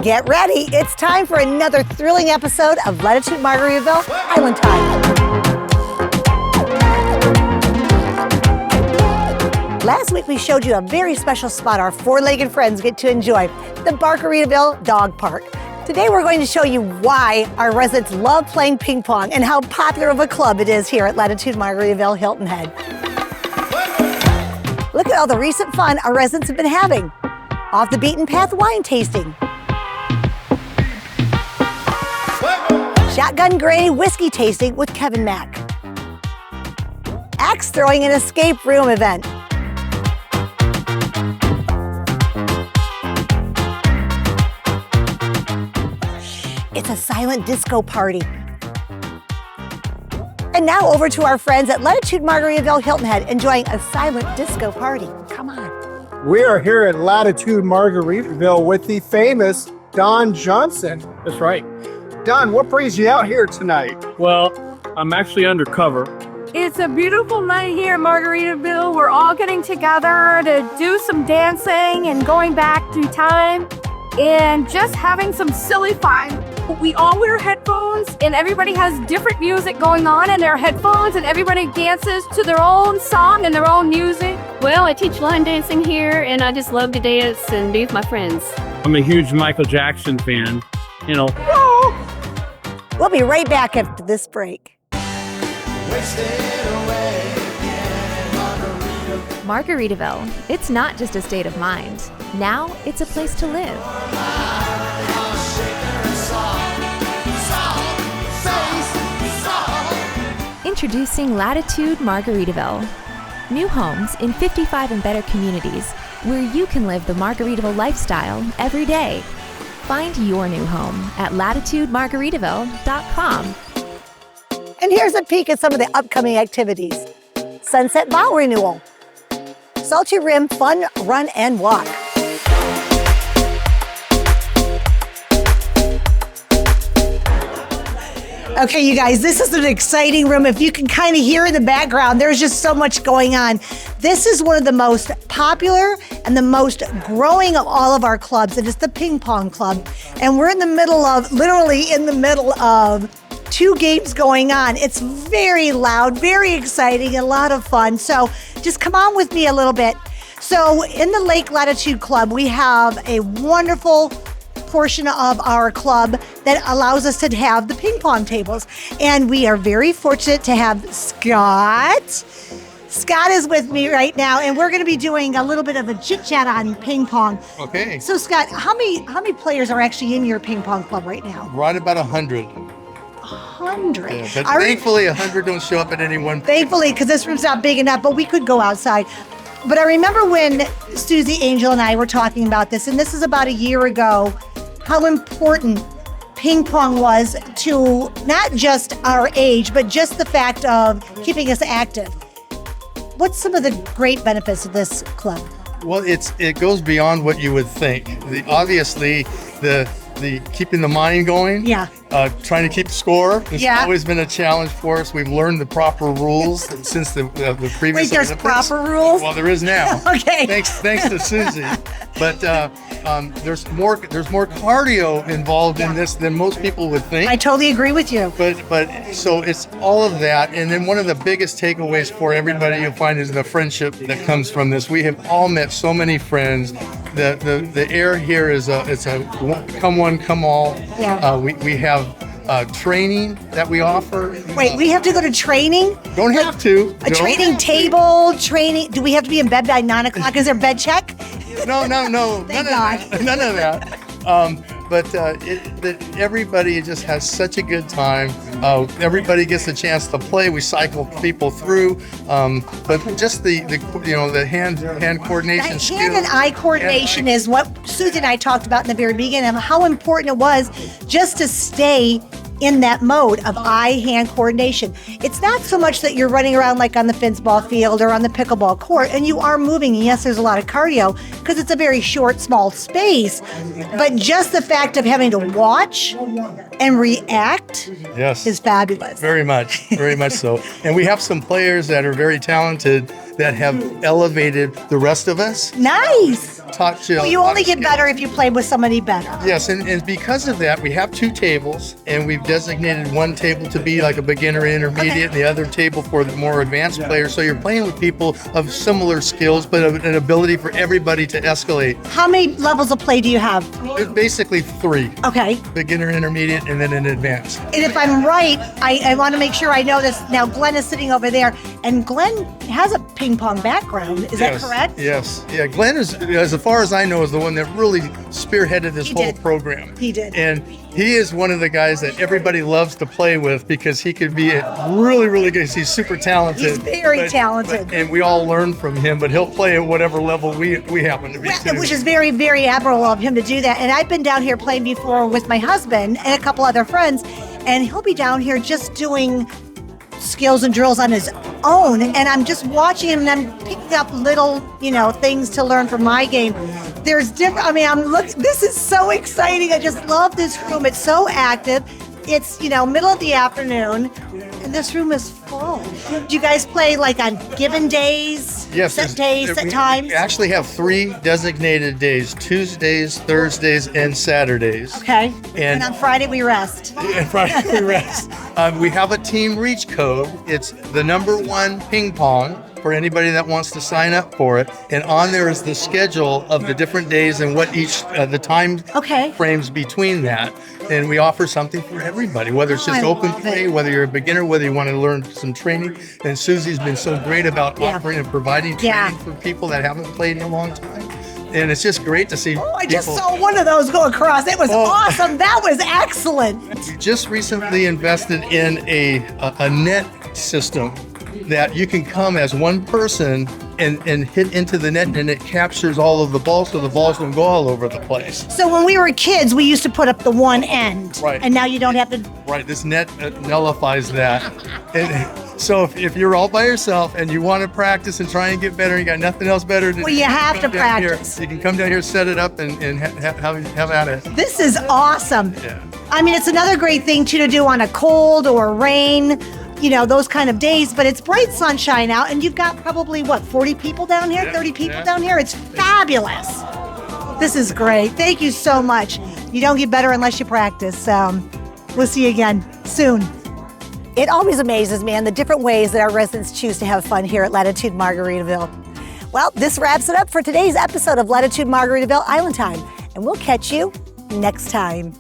Get ready, it's time for another thrilling episode of Latitude Margaritaville Island Time. Last week we showed you a very special spot our four-legged friends get to enjoy, the Margaritaville Dog Park. Today we're going to show you why our residents love playing ping pong and how popular of a club it is here at Latitude Margaritaville Hilton Head. Look at all the recent fun our residents have been having. Off the beaten path wine tasting. Shotgun granny whiskey tasting with Kevin Mack. Axe throwing and escape room event. It's a silent disco party. And now over to our friends at Latitude Margaritaville Hilton Head enjoying a silent disco party. Come on. We are here at Latitude Margaritaville with the famous Don Johnson. That's right. Don, what brings you out here tonight? Well, I'm actually undercover. It's a beautiful night here in Margaritaville. We're all getting together to do some dancing and going back through time and just having some silly fun. We all wear headphones and everybody has different music going on in their headphones and everybody dances to their own song and their own music. Well, I teach line dancing here and I just love to dance and be with my friends. I'm a huge Michael Jackson fan. You know. We'll be right back after this break. Margaritaville. It's not just a state of mind. Now it's a place to live. Introducing Latitude Margaritaville. New homes in 55 and better communities where you can live the Margaritaville lifestyle every day. Find your new home at latitudemargaritaville.com. And here's a peek at some of the upcoming activities. Sunset Vow Renewal. Salty Rim Fun Run and Walk. Okay, you guys, this is an exciting room. If you can kind of hear in the background, there's just so much going on. This is one of the most popular and the most growing of all of our clubs. It is the Ping Pong Club. And we're in the middle of, literally in the middle of, two games going on. It's very loud, very exciting, a lot of fun. So just come on with me a little bit. So in the Lake Latitude Club, we have a wonderful portion of our club that allows us to have the ping pong tables. And we are very fortunate to have Scott. Scott is with me right now, and we're going to be doing a little bit of a chit chat on ping pong. Okay. So Scott, how many players are actually in your ping pong club right now? Right about 100. 100. Yeah, but thankfully 100 don't show up at any one. Thankfully, because this room's not big enough, but we could go outside. But I remember when Susie, Angel, and I were talking about this, and this is about a year ago, how important ping pong was to not just our age, but just the fact of keeping us active. What's some of the great benefits of this club? Well, it goes beyond what you would think. Obviously, the keeping the mind going. Yeah. Trying to keep score has Yeah. always been a challenge for us. We've learned the proper rules since the previous. Wait, there's Olympics. proper rules? Well, there is now. Okay. Thanks to Susie. But there's more cardio involved in this than most people would think. I totally agree with you. But so it's all of that, and then one of the biggest takeaways for everybody you'll find is the friendship that comes from this. We have all met so many friends. The air here is it's a come one, come all. Yeah. We have training that we offer. Wait, we have to go to training? Don't have to. A training table, training. Do we have to be in bed by 9 o'clock? Is there bed check? No. Thank God. None of that. But everybody just has such a good time. Everybody gets a chance to play. We cycle people through, but just the hand coordination That skills. hand and eye coordination is what Susie and I talked about in the very beginning of how important it was just to stay in that mode of eye-hand coordination. It's not so much that you're running around like on the Finsball field or on the pickleball court, and you are moving. Yes, there's a lot of cardio because it's a very short, small space, but just the fact of having to watch and react is fabulous. Very much so. And we have some players that are very talented that have elevated the rest of us. Nice. taught you. Well, you only get better if you play with somebody better. Yes, and because of that, we have 2 tables, and we've designated one table to be like a beginner intermediate, and the other table for the more advanced players. So you're playing with people of similar skills, but an ability for everybody to escalate. How many levels of play do you have? There's basically 3. Okay. Beginner, intermediate, and then an advanced. And if I'm right, I want to make sure I know this. Now, Glenn is sitting over there, and Glenn has a ping pong background. Is that correct? Yes. Yeah, Glenn is, as far as I know, is the one that really spearheaded this whole program. He did. And he is one of the guys that everybody loves to play with because he could be really, really good. He's super talented. He's very talented. And we all learn from him, but he'll play at whatever level we happen to be too. Which is very, very admirable of him to do that. And I've been down here playing before with my husband and a couple other friends, and he'll be down here just doing skills and drills on his own, and I'm just watching him and I'm picking up little, things to learn from my game. There's different, this is so exciting. I just love this room. It's so active. It's, middle of the afternoon, and this room is full. Do you guys play like on given days? Yes. Set days, set times? We actually have 3 designated days: Tuesdays, Thursdays, and Saturdays. Okay. And on Friday we rest. And Friday we rest. We have a team reach code. It's the number 1 ping pong for anybody that wants to sign up for it. And on there is the schedule of the different days and what each the time frames between that. And we offer something for everybody, whether it's just open play, whether you're a beginner, whether you want to learn some training. And Susie's been so great about offering and providing training for people that haven't played in a long time. And it's just great to see. Oh, I just saw one of those go across. It was awesome. That was excellent. We just recently invested in a net system that you can come as one person and hit into the net, and it captures all of the balls so the balls don't go all over the place. So when we were kids, we used to put up the one end. Right. And now you don't have to. Right. This net nullifies that. And so if you're all by yourself and you want to practice and try and get better, you got nothing else better to do. Well, you have to practice. You can come down here, set it up, and have at it. This is awesome. Yeah. It's another great thing too to do on a cold or rain, those kind of days, but it's bright sunshine out, and you've got probably 40 people down here, 30 people down here. It's fabulous. This is great. Thank you so much. You don't get better unless you practice. We'll see you again soon. It always amazes me on the different ways that our residents choose to have fun here at Latitude Margaritaville. Well, this wraps it up for today's episode of Latitude Margaritaville Island Time, and we'll catch you next time.